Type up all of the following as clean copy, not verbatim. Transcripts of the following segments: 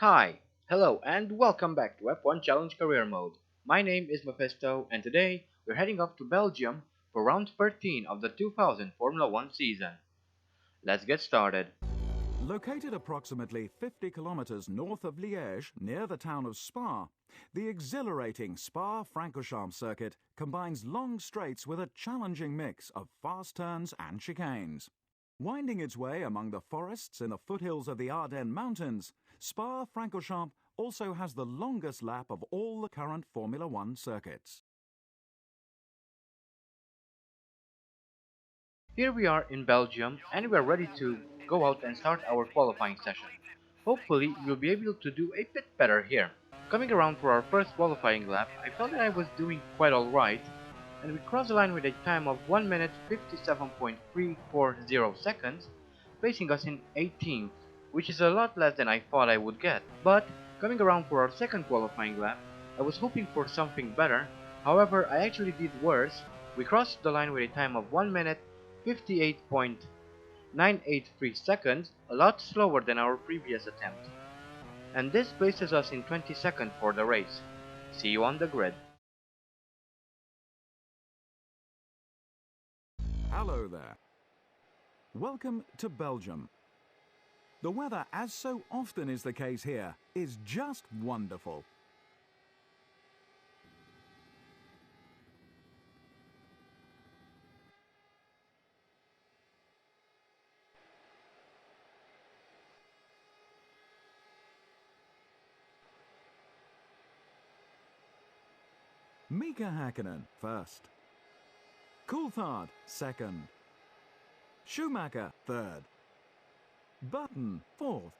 Hi, hello, and welcome back to F1 Challenge Career Mode. My name is Mephisto, and today we're heading off to Belgium for round 13 of the 2000 Formula 1 season. Let's get started. Located approximately 50 kilometers north of Liège, near the town of Spa, the exhilarating Spa-Francorchamps circuit combines long straights with a challenging mix of fast turns and chicanes. Winding its way among the forests in the foothills of the Ardennes Mountains, Spa-Francorchamps also has the longest lap of all the current Formula One circuits. Here we are in Belgium, and we're ready to go out and start our qualifying session. Hopefully, we'll be able to do a bit better here. Coming around for our first qualifying lap, I felt that I was doing quite alright, and we crossed the line with a time of 1 minute 57.340 seconds, placing us in 18th, which is a lot less than I thought I would get. But, coming around for our second qualifying lap, I was hoping for something better. However, I actually did worse. We crossed the line with a time of 1 minute 58.983 seconds, a lot slower than our previous attempt. And this places us in 22nd for the race. See you on the grid. Hello there. Welcome to Belgium. The weather, as so often is the case here, is just wonderful. Mika Hakkinen first. Coulthard second. Schumacher third. Button fourth.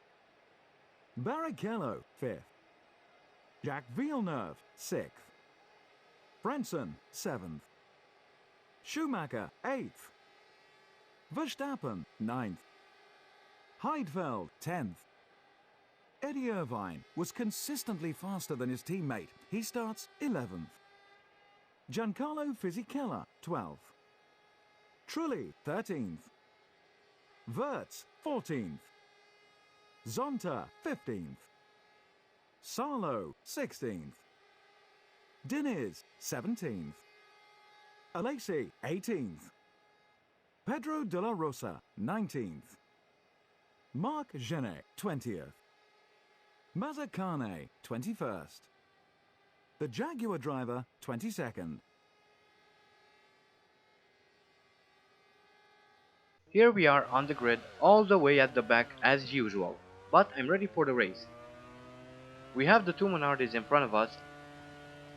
Barrichello fifth. Jacques Villeneuve sixth. Frentzen seventh. Schumacher eighth. Verstappen ninth. Heidfeld 10th. Eddie Irvine was consistently faster than his teammate. He starts 11th. Giancarlo Fisichella 12th. Trulli 13th. Wirtz 14th. Zonta 15th. Sarlo 16th. Diniz 17th. Alesi 18th. Pedro de la Rosa 19th. Marc Genet 20th. Mazzacane 21st. The Jaguar driver 22nd. Here we are on the grid, all the way at the back as usual, but I'm ready for the race. We have the two Monardes in front of us,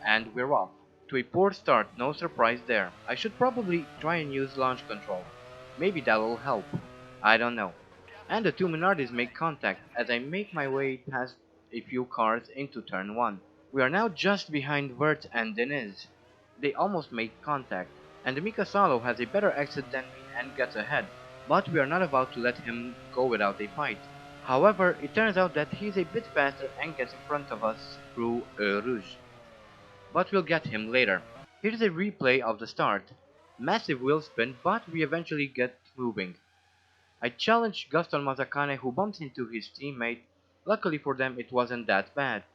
and we're off. To a poor start, no surprise there. I should probably try and use launch control. Maybe that'll help. I don't know. And the two Monardes make contact as I make my way past a few cars into turn 1. We are now just behind Vert and Diniz. They almost make contact, and Mika Salo has a better exit than me and gets ahead, but we are not about to let him go without a fight. However, it turns out that he's a bit faster and gets in front of us through Eau Rouge. But we'll get him later. Here's a replay of the start. Massive wheel spin, but we eventually get moving. I challenged Gaston Mazzacane, who bumps into his teammate. Luckily for them, it wasn't that bad.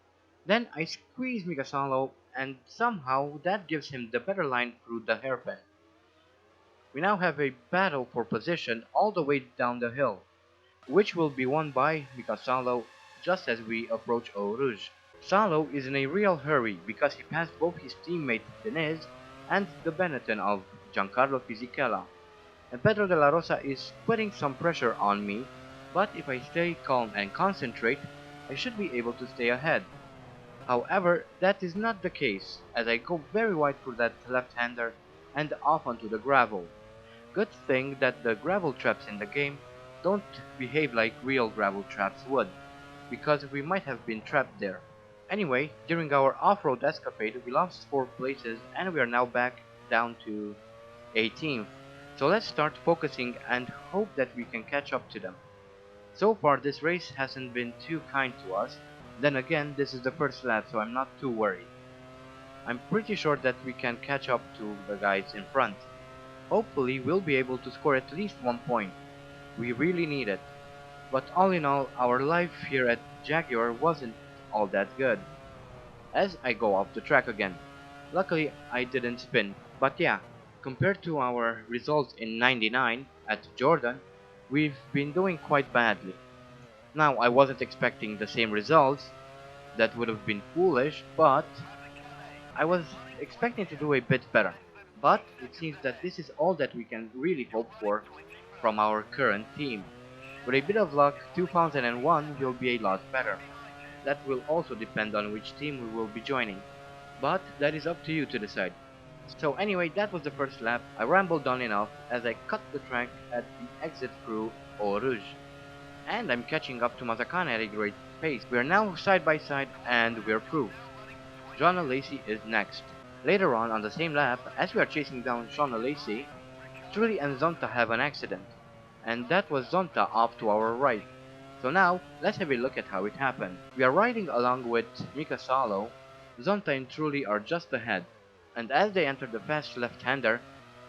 Then I squeeze Migasalo, and somehow that gives him the better line through the hairpin. We now have a battle for position all the way down the hill, which will be won by Mikasalo just as we approach Eau Rouge. Salo is in a real hurry because he passed both his teammate Diniz and the Benetton of Giancarlo Fisichella, and Pedro de la Rosa is putting some pressure on me, but if I stay calm and concentrate, I should be able to stay ahead. However, that is not the case, as I go very wide for that left-hander and off onto the gravel. Good thing that the gravel traps in the game don't behave like real gravel traps would, because we might have been trapped there. Anyway, during our off-road escapade, we lost 4 places and we are now back down to 18th. So let's start focusing and hope that we can catch up to them. So far this race hasn't been too kind to us, then again this is the first lap so I'm not too worried. I'm pretty sure that we can catch up to the guys in front. Hopefully we'll be able to score at least 1 point. We really need it. But all in all, our life here at Jaguar wasn't all that good. As I go off the track again. Luckily, I didn't spin, but yeah, compared to our results in 99 at Jordan, we've been doing quite badly. Now, I wasn't expecting the same results, that would have been foolish, but I was expecting to do a bit better. But it seems that this is all that we can really hope for from our current team. With a bit of luck, 2001 will be a lot better. That will also depend on which team we will be joining. But that is up to you to decide. So anyway, that was the first lap. I rambled on enough as I cut the track at the exit through Eau Rouge. And I'm catching up to Mazakane at a great pace. We are now side by side and we're through. John Lacey is next. Later on the same lap, as we are chasing down Shauna Lacey, Trulli and Zonta have an accident. And that was Zonta off to our right. So now, let's have a look at how it happened. We are riding along with Mika Salo. Zonta and Trulli are just ahead. And as they enter the fast left-hander,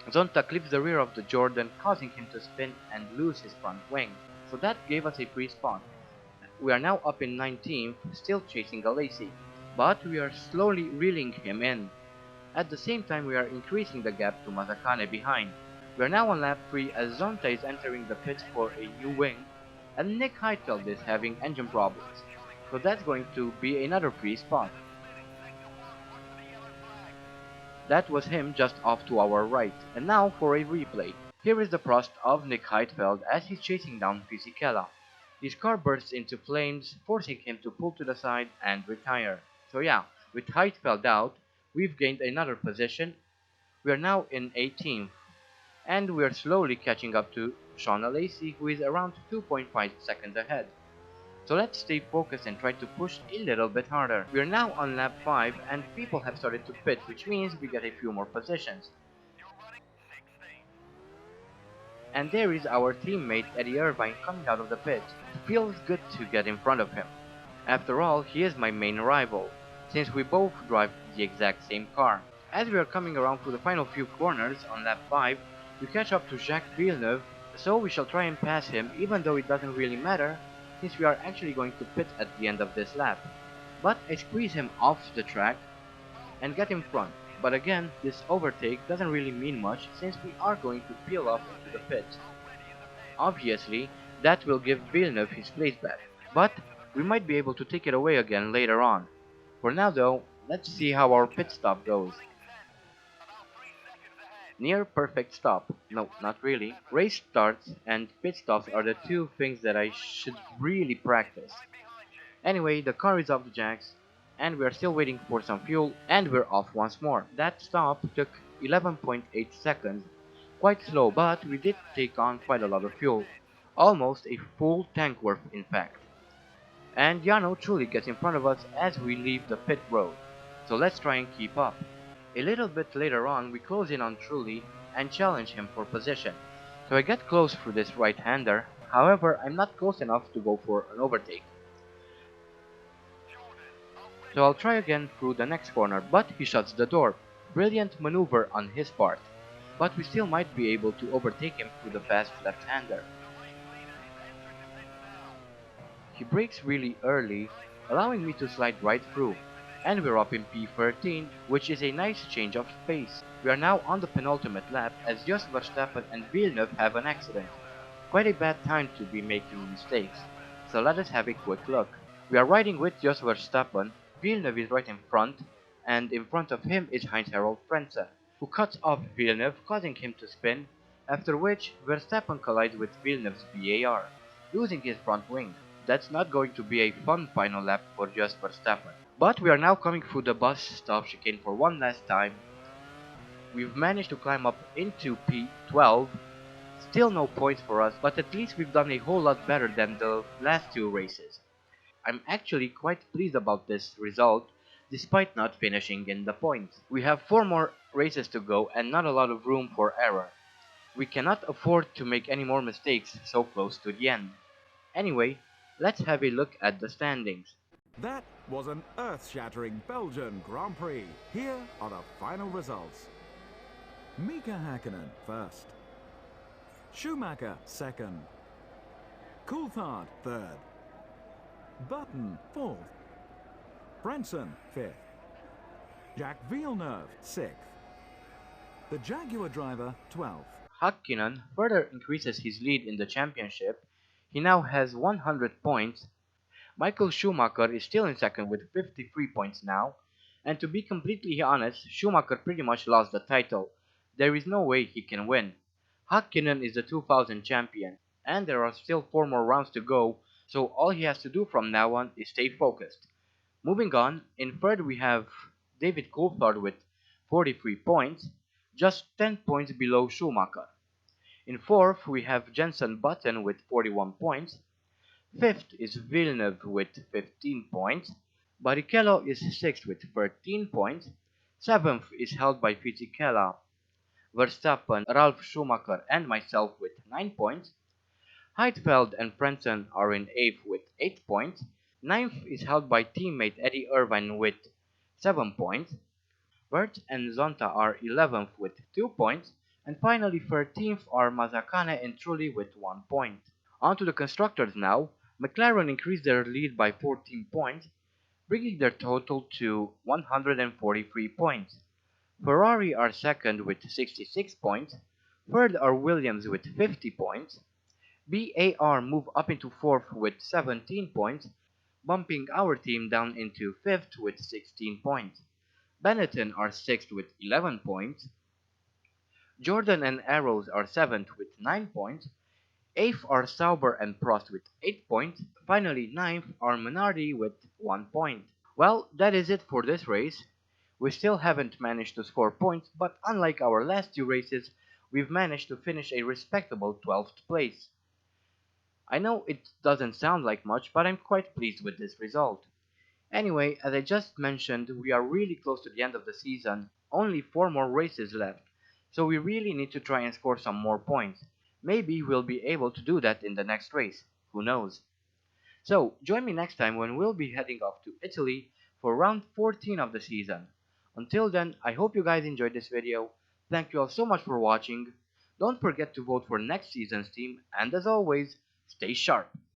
Zonta clips the rear of the Jordan, causing him to spin and lose his front wing. So that gave us a free spot. We are now up in 19th, still chasing Alesi, but we are slowly reeling him in. At the same time, we are increasing the gap to Mazakane behind. We are now on lap 3 as Zonta is entering the pits for a new wing, and Nick Heidfeld is having engine problems. So that's going to be another free spot. That was him just off to our right. And now for a replay. Here is the thrust of Nick Heidfeld as he's chasing down Fisichella. His car bursts into flames, forcing him to pull to the side and retire. So yeah, with Heidfeld out, we've gained another position. We are now in 18th, and we are slowly catching up to Shauna Lacey, who is around 2.5 seconds ahead. So let's stay focused and try to push a little bit harder. We are now on lap 5 and people have started to pit, which means we get a few more positions. And there is our teammate Eddie Irvine coming out of the pit. It feels good to get in front of him. After all, he is my main rival, since we both drive the exact same car. As we are coming around to the final few corners on lap 5, we catch up to Jacques Villeneuve, so we shall try and pass him even though it doesn't really matter, since we are actually going to pit at the end of this lap. But I squeeze him off the track and get in front. But again, this overtake doesn't really mean much since we are going to peel off into the pit. Obviously, that will give Villeneuve his place back, but we might be able to take it away again later on. For now though, let's see how our pit stop goes. Near perfect stop. No, not really. Race starts and pit stops are the two things that I should really practice. Anyway, the car is off the jacks, and we're still waiting for some fuel, and we're off once more. That stop took 11.8 seconds. Quite slow, but we did take on quite a lot of fuel. Almost a full tank worth, in fact. And Yano truly gets in front of us as we leave the pit road. So let's try and keep up. A little bit later on, we close in on Truly and challenge him for position. So I get close through this right-hander, however, I'm not close enough to go for an overtake. So I'll try again through the next corner, but he shuts the door. Brilliant maneuver on his part. But we still might be able to overtake him through the fast left-hander. He brakes really early, allowing me to slide right through. And we're up in P13, which is a nice change of pace. We are now on the penultimate lap as Jos Verstappen and Villeneuve have an accident. Quite a bad time to be making mistakes. So let us have a quick look. We are riding with Jos Verstappen, Villeneuve is right in front, and in front of him is Heinz-Harald Frentzen, who cuts off Villeneuve, causing him to spin, after which Verstappen collides with Villeneuve's VAR, losing his front wing. That's not going to be a fun final lap for Jos Verstappen. But we are now coming through the bus stop chicane for one last time. We've managed to climb up into P12. Still no points for us, but at least we've done a whole lot better than the last two races. I'm actually quite pleased about this result, despite not finishing in the points. We have 4 more races to go and not a lot of room for error. We cannot afford to make any more mistakes so close to the end. Anyway, let's have a look at the standings. That was an earth-shattering Belgian Grand Prix. Here are the final results. Mika Hakkinen first. Schumacher second. Coulthard third. Button, 4th. Frentzen, 5th. Jacques Villeneuve, 6th. The Jaguar driver, 12th. Hakkinen further increases his lead in the championship. He now has 100 points. Michael Schumacher is still in second with 53 points now. And to be completely honest, Schumacher pretty much lost the title. There is no way he can win. Hakkinen is the 2000 champion, and there are still 4 more rounds to go, so all he has to do from now on is stay focused. Moving on, in third we have David Coulthard with 43 points, just 10 points below Schumacher. In fourth we have Jenson Button with 41 points. Fifth is Villeneuve with 15 points. Barrichello is sixth with 13 points. Seventh is held by Fisichella, Verstappen, Ralf Schumacher, and myself with 9 points. Heidfeld and Frentzen are in eighth with 8 points. Ninth is held by teammate Eddie Irvine with 7 points. Bert and Zonta are 11th with 2 points. And finally 13th are Mazzacane and Trulli with 1 point. On to the constructors now. McLaren increased their lead by 14 points, bringing their total to 143 points. Ferrari are second with 66 points. Third are Williams with 50 points. BAR move up into fourth with 17 points, bumping our team down into fifth with 16 points. Benetton are sixth with 11 points. Jordan and Arrows are seventh with 9 points. Eighth are Sauber and Prost with 8 points. Finally, ninth are Minardi with 1 point. Well, that is it for this race. We still haven't managed to score points, but unlike our last two races, we've managed to finish a respectable 12th place. I know it doesn't sound like much, but I'm quite pleased with this result. Anyway, as I just mentioned, we are really close to the end of the season, only 4 more races left, so we really need to try and score some more points. Maybe we'll be able to do that in the next race, who knows. So, join me next time when we'll be heading off to Italy for round 14 of the season. Until then, I hope you guys enjoyed this video. Thank you all so much for watching. Don't forget to vote for next season's team, and as always, stay sharp.